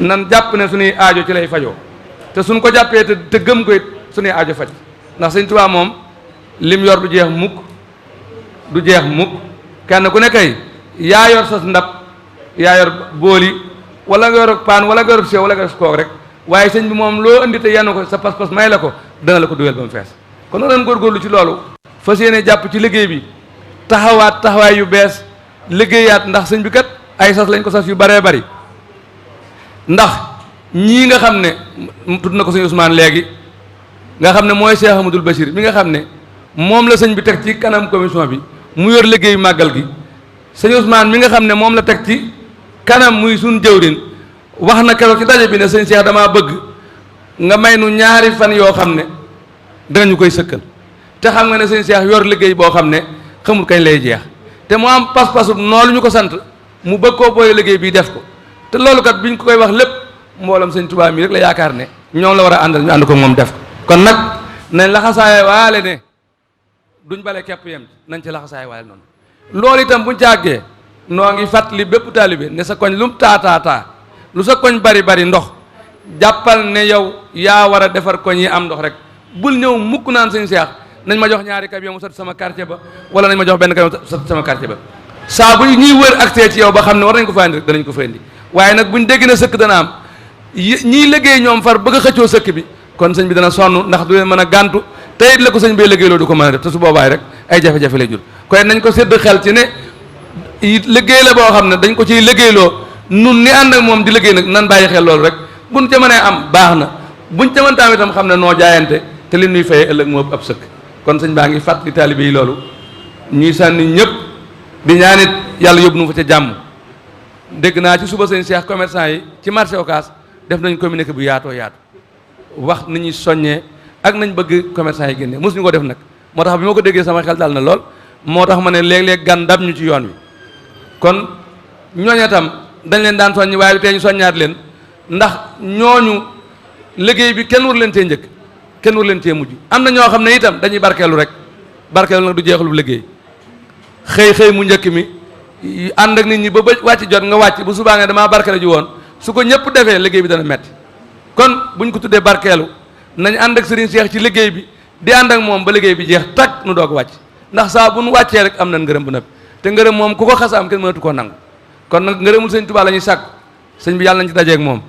nan jàpp ne suñuy aajo ci lay fajoo te suñ ko jàppee te gëm ko it suñuy aajo faj ndax Sëñ Tuubaa moom lim yor du jeex mukk kenn ku ne kay yaa yor sa ndab yaa yor booli wala nga yor paan wala nga yor sew wala nga yor kook rek waaye sëñ bi moom loo indi te yenn ko sa pas-pas may la ko dana la ko dugal ba mu fees kon na leen góorgóorlu ci loolu fas yéene jàpp ci liggéey bi taxawaay yu bees liggéeyaat ndax sëñ bi kat ay sas lañ ko sas yu baree bari ndax ñii nga xam ne tudd na ko sëñ Ousmane léegi nga xam ne mooy Cheikh Amadou Bachir mi nga xam ne moom la sëñ bi teg ci kanam commission bi mu yor liggéeyu màggal gi sëñ Ousmane mi nga xam ne moom la teg ci kanam muy suñ jëwrin wax na keroog ci daje bi ne sëñ Cheikh damaa bëgg nga may nu ñaari fan yoo xam ne danañu koy sëkkal te xam nga ne sëñ Cheikh yor liggéey boo xam ne xamul kañ lay jeex te mu am pas-pasu noonu ñu ko sant mu bëgg koo booyee liggéey bii def ko te loolu kat biñ ko koy wax lépp mboolam sëñ Tuubaa mi rek la yaakaar ne ñoom la war a àndal ñu ànd ko moom def ko kon nag nañ laxasaay waale ne duñ bale képp yem nañ ci laxasaay waale noonu loolu itam buñ càggee noo ngi fàttali bépp taalibe ne sa koñ lu mu taa lu sa koñ bari ndox jàppal ne yow yaa war a defar koñ yi am ndox rek bul ñëw mukk naan sëñ Seex nañ ma jox ñaari camion mu sot sama quartier ba wala nañ ma jox benn camion mu sot sama quartier ba saa bu ñuy wër accès ci yow ba xam ne war nañ ko fa indi rek danañ ko fa indi waaye nag buñ dégg na sëkk dana am ñiy liggéey ñoom far bëgg a xëccoo sëkk bi kon sëñ bi dana sonn ndax du leen mën a gàntu te it la ko sëñ bi liggéey loolu du ko mën a def te su boobaay rek ay jafe-jafe lay jur koy nañ ko sédd xel ci ne liggéey la boo xam ne dañ ko ciy liggéeyloo nun ni ànd ak moom di liggéey nag nan bàyyi xel loolu rek buñ ca mënee am baax na buñ ca mënta am itam xam ne noo jaayante te li nuy fayee ëllëg moo ab sëkk kon sëñ baa ngi fàttali taalibe yi loolu ñuy sànni ñëpp di ñaanit yàlla yóbbu nu fa ca jàmm dégg naa ci suba sëñ Cheikh commerçant yi ci marché Ocass def nañ communiqué bu yaatoo yaatu wax ni ñuy soññee ak nañ bëgg commerçant yi génne mosuñu ko def nag moo tax bi ma ko déggee sama xel dal na lool moo tax ma ne léeg-léeg gan dab ñu ci yoon wi kon ñooñu tam dañ leen daan soññi waaye tey ñu soññaat leen ndax ñooñu liggéey bi kenn war leen cee njëkk kenn war leen cee mujj am na ñoo xam ne itam dañuy barkeelu rek barkeelu nag du jeexalu liggéey xëy mu njëkk mi ànd ak nit ñi ba wàcc jot nga wàcc bu subaa nga damaa barkeelu ji woon su ko ñëpp defee liggéey bi dana metti kon buñ ko tuddee barkeelu nañ ànd ak Serigne Cheikh ci liggéey bi di ànd ak moom ba liggéey bi jeex tag nu doog wàcc ndax saa bu nu wàccee rek am nañ ngërëm bu nëpp te ngërëm moom ku ko xasa am kenn mënatu koo nangu kon nag ngërëmul sëñ Tuubaa la ñuy sàkk sëñ bi yàlla nañ ci dajeeg moom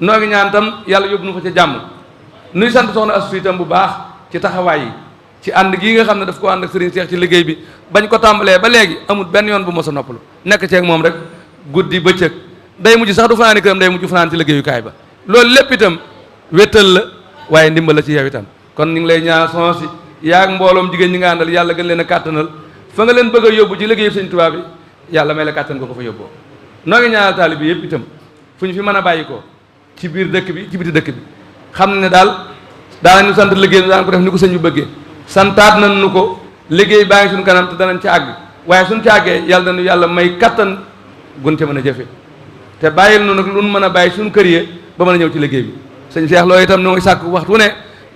noo ngi ñaan tam yàlla yóbbu nu fa ca jàmm nuy sant soxna Astu itam bu baax ci taxawaay yi ci ànd gii nga xam ne daf ko ànd ak Serigne Cheikh ci liggéey bi bañ ko tàmbalee ba léegi amul benn yoon bu mos a noppalu nekk ceeg moom rek guddi bëccëg day mujj sax du fanaani këram day mujj fanaan ci liggéeyukaay ba loolu lépp itam wéttal la waaye ndimbal la ci yow itam kon ñu ngi lay ñaan soxna si yaa ak mbooloom jigéen ñi nga àndal yàlla gën leen a kàttanal fa nga leen bëgg a yóbbu ci liggéeyu sëñ Tuubaa bi yàlla may la kàttan ko fa yóbboo noo ngi ñaanal taalibe bi yëpp itam fu ñu fi mën a bàyyi ko ci biir dëkk bi ci biti dëkk bi xam ne daal daanañu sant liggéey daan ko def ni ko sëñ bi bëggee santaat nañ nu ko liggéey baa ngi suñu kanam te danañ ca àgg waaye suñ ca àggee yàlla dañu yàlla may kattan gun ca mën a jëfe te bàyyil nu nag lu nu mën a bàyyi suñu kër yi ba mën a ñëw ci liggéey bi sëñ Cheikh loolu itam ñoo ngi sàkk waxtu ne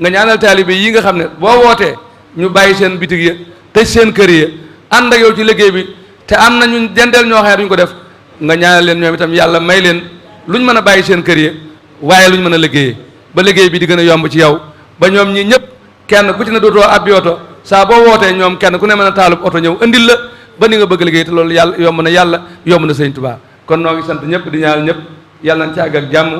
nga ñaanal taalibe yi nga xam ne boo wootee ñu bàyyi seen bitig ya tëj seen kër yi ànd ak yow ci liggéey bi te am na ñu jëndeel ñoo xam ne duñ ko def nga ñaanal leen ñoom itam yàlla may leen luñ mën a bàyyi seen kër yi waaye luñ mën a liggéeyee ba liggéey bi di gën a yomb ci yow ba ñoom ñi ñëpp kenn ku ci ne dootoo abbi oto saa boo wootee ñoom kenn ku ne mën a taalub oto ñëw indil la ba ni nga bëgg liggéey te loolu yàlla yomb na sëñ Tuubaa kon noo ngi sant ñëpp di ñaanal ñëpp yàlla nañ ci àgg ak jàmm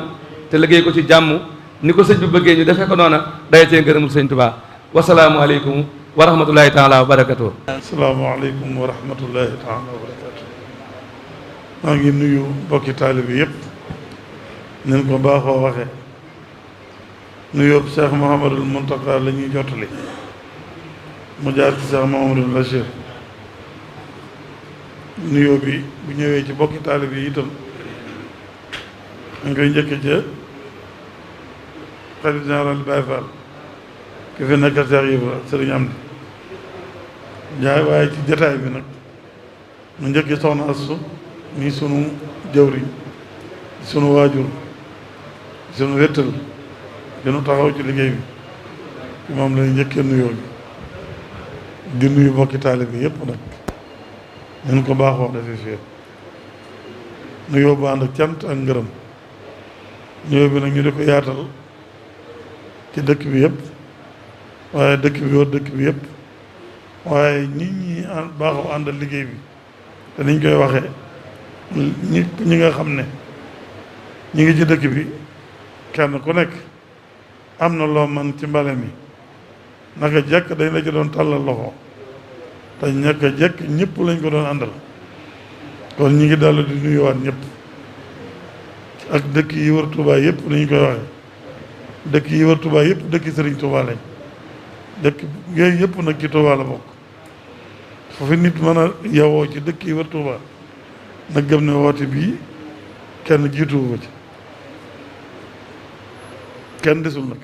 te liggéey ko ci jàmm ni ko sëñ bi bëggee ñu defee ko noona daye cee ngërëmul sëñ Tuubaa wasalaamu aleykum wa rahmatullahi taala wa barakatuh asalaamaaleykum wa rahmatullahi taala wa barakatuh maa ngi nuyu mbokki taalibe yëpp nen ko baaxoo waxe nuyoo Cheikh Mouhamadul Mountakha la ñuy jottali mu jaar ci Cheikh Mouhamadul Bachir nuyoo bi bu ñëwee ci bokki taalibe yi itam nga koy njëkke ca xalifa général Baye Fall ki fi nekkal Cheikh Ibra Sëriñ Amdi jaay waaye ci jataay bi nag mu njëkki soxna Assu mi sunu jëwriñ sunu waajur sunu wéttal dinu taxaw ci liggéey bi moom lay njëkkee nuyoo bi di nuyu bokki taalibe bi yépp nag ñu ko baaxoo defee fii nuyoo bu ànd ak cant ak ngërëm nuyoo bi nag ñu di ko yaatal ci dëkk bi yëpp waaye dëkk bi wër dëkk bi yëpp waaye nit ñi baaxoo àndal liggéey bi te niñ koy waxee ñi nga xam ne ñi ngi ci dëkk bi kenn ku nekk am na loo man ci mbale mi naka jekk dañ la ci doon tàllal loxo te naka jekk ñëpp lañ ko doon àndal kon ñi ngi dallu di nuyuwaat ñëpp ak dëkk yi wër Touba yëpp ni ñu koy waxee dëkk yi wër Touba yëpp dëkk Sëriñ Touba lañ dëkk yooyu yëpp nag ci Touba la bokk foofu nit mën a yowoo ci dëkk yi wër Touba nag gëm ne woote bii kenn jiituwu ko ci kenn desul nag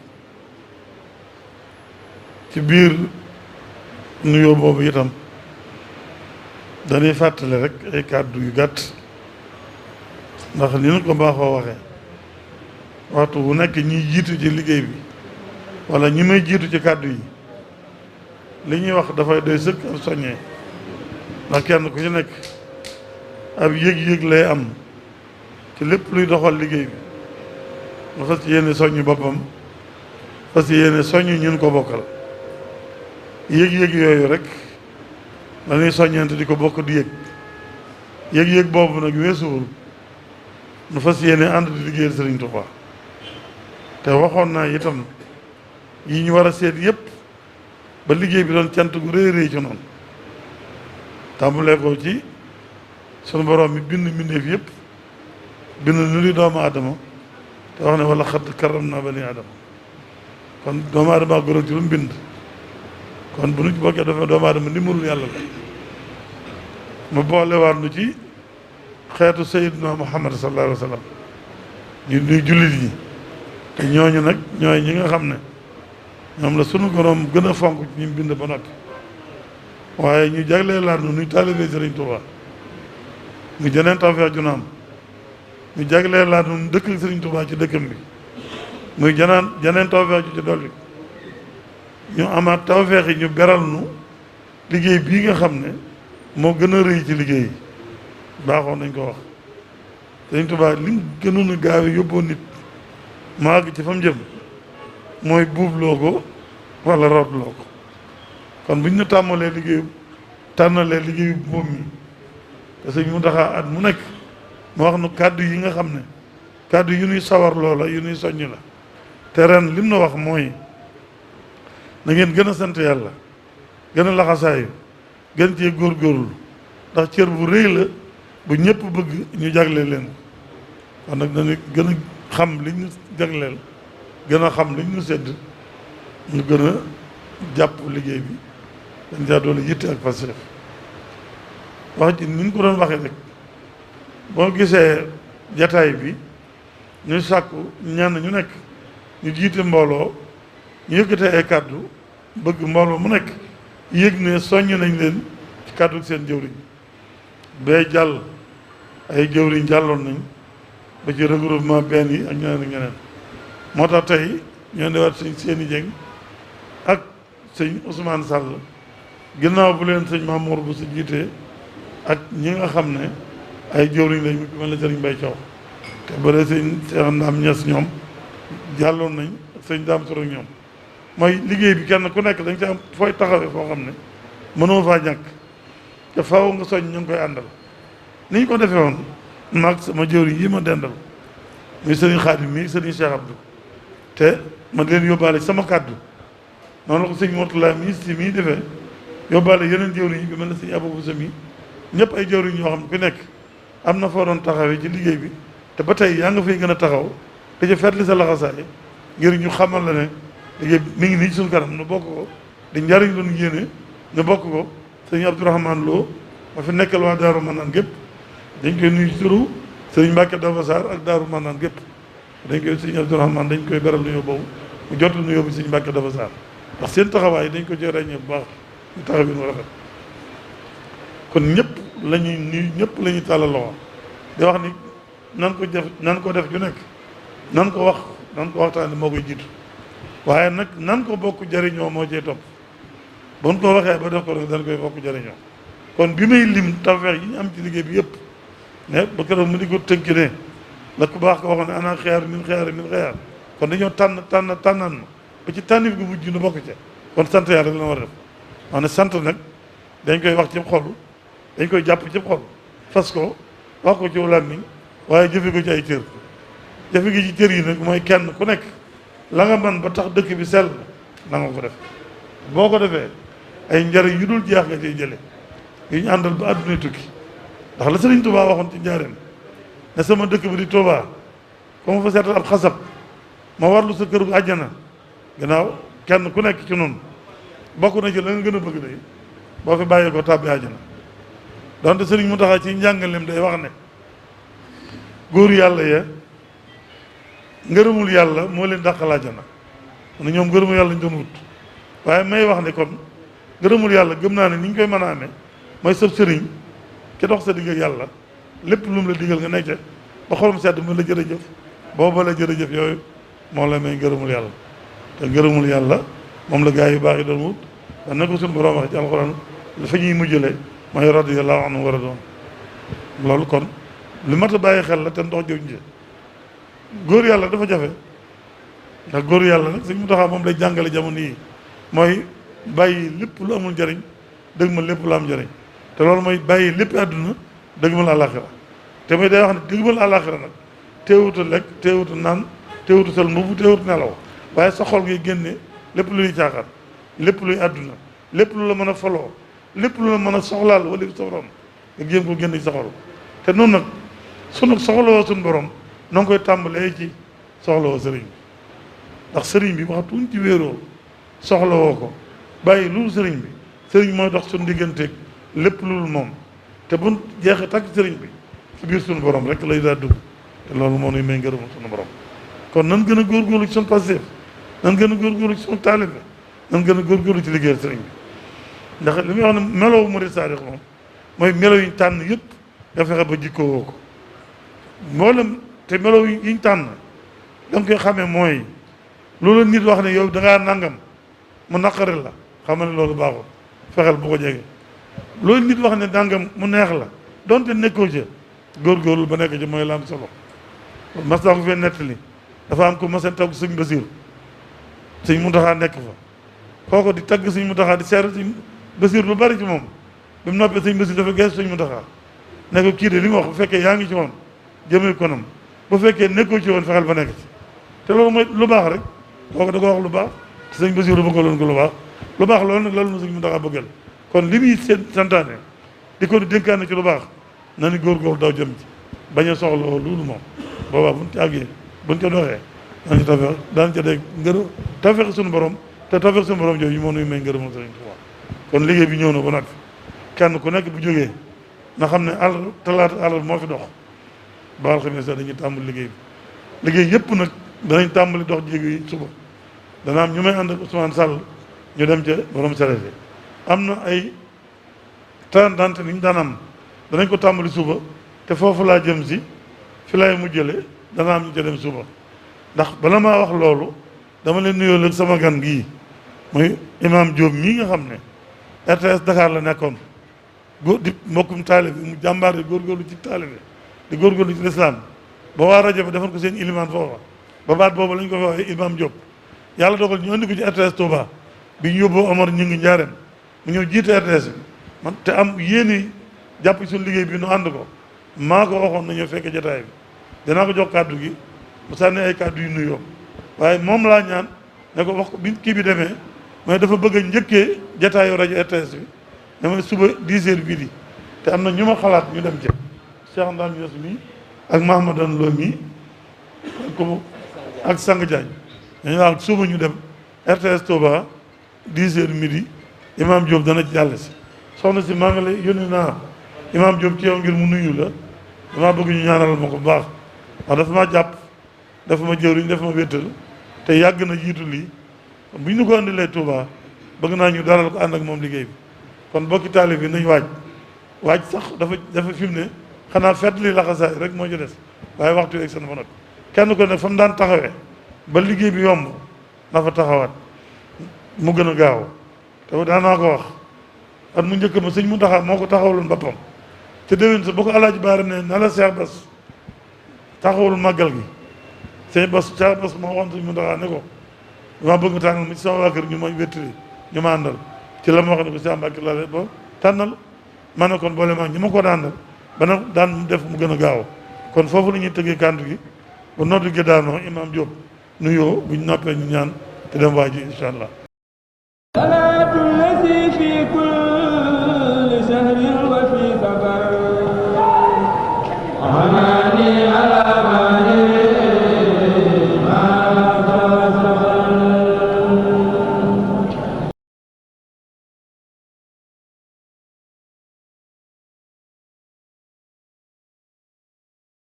ci biir nuyoo boobu itam dañuy fàttale rek ay kàddu yu gàtt ndax ni ñu ko baaxoo waxee waxtu bu nekk ñiy jiitu ci liggéey bi wala ñi may jiitu ci kàddu yi li ñuy wax dafay doy sëkk ab soññee ndax kenn ku ci nekk ab yëg-yëg lay am ci lépp luy doxal liggéey bi nga fas yéene soññ boppam fas yéene soññ ñun ko bokkal yëg-yëg yooyu rek dañuy soññante di ko bokk di yëg yëg-yëg boobu nag weesuwul nu fas yéene ànd di liggéeyal Sëriñ Tuubaa te waxoon naa itam yi ñu war a seet yëpp ba liggéey bi doon cant gu rëy rëy ci noonu tàmbalee ko ci sunu borom mi bind mbindeef yëpp bind nu li doomu aadama te wax ne wala xadd karam naa bani aadama kon doomu aadama ak góor ci lu mu bind kon bu nu ci bokkee dafa doomu aadama ndimbalul yàlla la mu boolewaat nu ci xeetu sayyidina Muhammad sallallahu alayhi wa sallam ñu nuy jullit ñi te ñooñu nag ñooy ñi nga xam ne ñoom la sunu borom gën a fonk ci ñu bind ba noppi waaye ñu jagleelaat nu nuy taalibee Sëriñ Tuubaa mu jeneen tawfeex ju nu am ñu jagleelaat nu dëkk Sëriñ Tuubaa ci dëkkam bi muy jeneen tawfeex ju ci dolli ñu amaat tawfeex yi ñu beral nu liggéey bii nga xam ne moo gën a rëy ci liggéey yi baaxoon nañ ko wax Sëriñ Tuubaa li gënoon a gaawe yóbboo nit mu àgg ci fa mu jëm mooy buubloo ko wala rootloo ko kon bu ñu ne tàmmalee tànnalee liggéeyu moom mi te sëñ mu taxaa at mu nekk mu wax nu kàddu yi nga xam ne kàddu yu nuy sawar loola yu nuy soññ la te ren lim na wax mooy na ngeen gën a sant yàlla gën a laxasaayu gën cee góorgóorlu ndax cër bu rëy la bu ñëpp bëgg ñu jagleel leen kon nag dañu gën a xam li ñu jagleel gën a xam li ñu sedd ñu gën a jàpp liggéey bi dañ caa doole yitte ak passeef wax ji ni ñu ko doon waxee rek boo gisee jataay bi ñu sàkku ñenn ñu nekk ñu jiite mbooloo ñu yëkkatee ay kàddu bëgg mbooloo mu nekk yëg ne soññ nañ leen ci kàddu seen jëwriñ bee jàll ay jëwriñ jàlloon nañ ba ci regroupement benn yi ak ñeneen ak ñeneen moo tax tey ñoo ne waat sëñ Seeni Jeng ak sëñ Ousmane Sall ginnaaw bu leen sëñ Mamour bu si jiitee ak ñi nga xam ne ay jëwriñ lañ mu mel ne sëriñ Mbay Caw te bare sëñ Cheikh Ndam Ñas ñoom jàlloon nañ ak sëñ Daam Soro ñoom mooy liggéey bi kenn ku nekk dañ ci am fooy taxawee foo xam ne mënoo faa ñàkk te faaw nga soñ ñu ngi koy àndal ni ñu ko defee woon maag sama jëwriñ yi ma dendal muy sëriñ Xaadim mii sëriñ Cheikh Abdou te ma leen yóbbaale sama kàddu noonu la ko sëñ Mourtala mii si mii defee yóbbaale yeneen jëwriñ yi bi mel ne sëñ Abou Boussa mii ñëpp ay jëwriñ ñoo xam ne ku nekk am na foo doon taxawee ci liggéey bi te ba tey yaa nga fay gën a taxaw te ci fetli sa laxasaay ngir ñu xamal la ne liggéey mi ngi nii ci suñu kanam nu bokk ko di njariñ lu ñu yéene ñu bokk ko sëñ Abdourahmane Lo ma fi nekkal waa Daaru Manaan gépp dañ koy nuyu ci turu sëñ Mbàkke Daba Sarr ak Daaru Manaan gépp dañ koy sëñ Abdourahmane dañ koy beral nuyoo boobu mu jot nuyoo bi sëñ Mbàkke Daba Sarr ndax seen taxawaay dañ ko ci ràññee bu baax ñu taxaw bi nu rafet kon ñëpp la ñuy nuyu ñëpp la ñuy tàllal loxo di wax ni nan ko def ju nekk nan ko waxtaane moo koy jiitu waaye nag nan ko bokk jariñoo moo cee topp bon ko waxee ba def ko rek dañ koy bokk jariñoo kon bi may lim tawfeex yi ñu am ci liggéey bi yëpp ne ba keroog mu di ko tënk ne la ku baax ko waxoon ne ana xeyaar min xeyaar kon dañoo tànnaan ma ba ci tànnif gu mujj nu bokk ca kon sant yàlla rek la war a def wax ne sant nag dañ koy wax ci xol dañ koy jàpp ci xol fas ko wax ko ci làmmiñ waaye jëfe ko ci ay cër jëfe gi ci cër yi nag mooy kenn ku nekk la nga man ba tax dëkk bi sell na nga ko def boo ko defee ay njariñ yu dul jeex nga ciy jële yu ñu àndal ba àdduna tukki ndax la Sëriñ Tuubaa waxoon ci njaareem ne sama dëkk bi di Tuubaa ko ma fa seetal ab xasab ma warlu sa kër gu àjjana gannaaw kenn ku nekk ci noonu bokk na ci la nga gën a bëgg day boo fi bàyyee ko tàbbi àjjana donte Sëriñ Muntaxa ci njàngaleem day wax ne góor yàlla ya ngërëmul yàlla moo leen dàqal àjjana ne ñoom ngërëmul yàlla ñu doon wut waaye may wax ne kon ngërëmul yàlla gëm naa ne ni ñu koy mën a amee mooy sëb sëriñ ki dox sa digg ak yàlla lépp lu mu la digal nga nekk ba xolam sedd mu la jërëjëf booba la jërëjëf yooyu moo la may ngërëmul yàlla te ngërëmul yàlla moom la gaa yu baax yi doon wut da na ko suñu borom wax ci alxuraan fa ñuy mujjale mooy radiyallahu anhu war a doon loolu kon lu mat a bàyyi xel la te ndox jëw ji góor yàlla dafa jafe ndax góor yàlla nag Sëñ Muntaxa moom lay jàngale jamono yi mooy bàyyi lépp lu amul njëriñ dëgg ma lépp lu am njëriñ te loolu mooy bàyyi lépp àdduna dëgg ma àllaaxira te muy day wax ne dëgg ma àllaaxira nag teewuta lekk teewuta naan teewuta sol mbubu teewuta nelaw waaye sa xol ngay génne lépp luy caaxaan lépp luy àdduna lépp lu la mën a foloo lépp lu la mën a soxlaal wala sa borom nga jéem ko génn ci sa xol te noonu nag sunu soxlawoo suñu borom noo ngi koy tàmbalee ci soxlawoo sëriñ bi ndax sëriñ bi waxtuñ ci wéeroo soxlawoo ko bàyyi loolu sëriñ bi sëriñ mooy dox suñu digganteeg lépp loolu moom te bu jeexee takk sëriñ bi ci biir suñu borom rek lay daa dugg te loolu moo nuy may ngërëmu suñu borom kon nan gën a góorgóorlu ci suñu passif nan gën a góorgóorlu ci suñu taalibe nan gën a góorgóorlu ci liggéeyal sëriñ bi ndax li muy wax ne meloo murid saadix moom mooy melo yi ñu tànn yëpp nga fexe ba jikkoo woo ko mboolem te melo yi ñu tànn da nga koy xamee mooy loolu nit wax ne yow da ngaa nangam mu naqari la xamal ne loolu baaxul fexeel bu ko jege loolu nit wax ne nangam mu neex la donte nekkoo ca góorgóorlu ba nekk ci mooy la am solo mas daa ko fee nettali dafa am ko mas a tagg sëñ Basiir sëñ Muntaxa nekk fa kooko di tagg sëñ Muntaxa di seer sëñ Basiir lu bari ci moom bi mu noppee sëñ Basiir dafa gees sëñ Muntaxa ne ko kii de li mu wax bu fekkee yaa ngi ci woon jëmee konam bu fekkee nekkoo ci woon fexeel ba nekk ci te loolu mooy lu baax rek kooku da ko wax lu baax te sëñ Basiir bëggaloon ko lu baax loolu nag loolu na sëñ Muntaxa bëggal kon li muy seen santaane di ko di dénkaane ci lu baax na ni góorgóorlu daw jëm ci bañ a soxla woo loolu moom boobaa buñ ci àggee buñ ko doxee daan ci tawfeex daan ca dégg ngërëm tawfeex suñu borom te tawfeex suñu borom jooju moo nuy may ngërëmal Sëriñ Tuubaa kon liggéey bi ñëw na ba nag kenn ku nekk bu jógee na xam ne talaata moo fi dox ba alxames sax dañuy tàmbali liggéey bi liggéey yëpp nag danañ tàmbali dox jéego yi suba dana am ñu may ànd ak Ousmane Sall ñu dem ca borom serete am na ay tàndante ni ñu daan am danañ ko tàmbali suba te foofu laa jëm si fi laay mujjale dana am ñu ca dem suba ndax bala maa wax loolu dama leen nuyoo léegi sama gan gii muy imam Diop mii nga xam ne RTS Dakar la nekkoon góor di mbokkum taalibe mu jàmbaar di góorgóorlu ci taalibe di góorgóorlu ci lislaam ba waa rajo bi defoon ko seen ilimaan foofa ba baat boobu lañ ko fi waxee imam Diop yàlla dogal ñu andi ko ci RTS Touba bi ñu yóbboo Omar ñu ngi njaareem mu ñëw jiite RTS bi man te am yéeni jàpp suñu liggéey bi nu ànd ko maa ko waxoon nañu fekk jotaay bi danaa ko jox kàddu gi mu sànni ay kàddu yu nuyoo waaye moom laa ñaan ne ko wax ko bi kii bi demee mais dafa bëgg a njëkkee jotaayu rajo RTS bi dama suba 10 heures bii di te am na ñu ma xalaat ñu dem ci Cheikh Ndane Niass mii ak Mahamadan Lo mii ak Sang Diagne dañu wax suba ñu dem RTS Touba 10 heures midi imam Diop dana ci jàll si soxna si maa ngi lay yónni naa imam Diop ci yow ngir mu nuyu la damaa bëgg ñu ñaanal ma ko bu baax wax dafa ma jàpp dafa ma jëwriñ dafa ma wéttal te yàgg na jiitu lii bu ñu ko andilee Touba bëgg naa ñu dalal ko ànd ak moom liggéey bi kon bokki taalib bi nañ waaj sax dafa fi mu ne xanaa fedd li laxasaay rek moo ci des waaye waxtu yeeg seen fa nag kenn ko ne fa mu daan taxawee ba liggéey bi yomb na fa taxawaat mu gën a gaaw te daanaa ko wax at mu njëkk ma sëñ Muntaxa moo ko taxawaloon boppam te déwén sa boo ko alaaji baara ne na la Cheikh Bass taxawul màggal gi Cheikh Bass moo waxoon sëñ Muntaxa ne ko dama bëgg nga tànnal ma ci sama waa kër ñu ma wéttali ñu ma àndal ci la ma wax ne ko Cheikh Mbacke la ba tànnal ma ne kon boole maa ñi ma ko daan ba na daan def mu gën a gaaw kon foofu la ñuy tëggee kàntu gi ba noddu gi daanoo imaam Diop nuyoo bu ñu noppee ñu ñaan te dem waa ji incha allah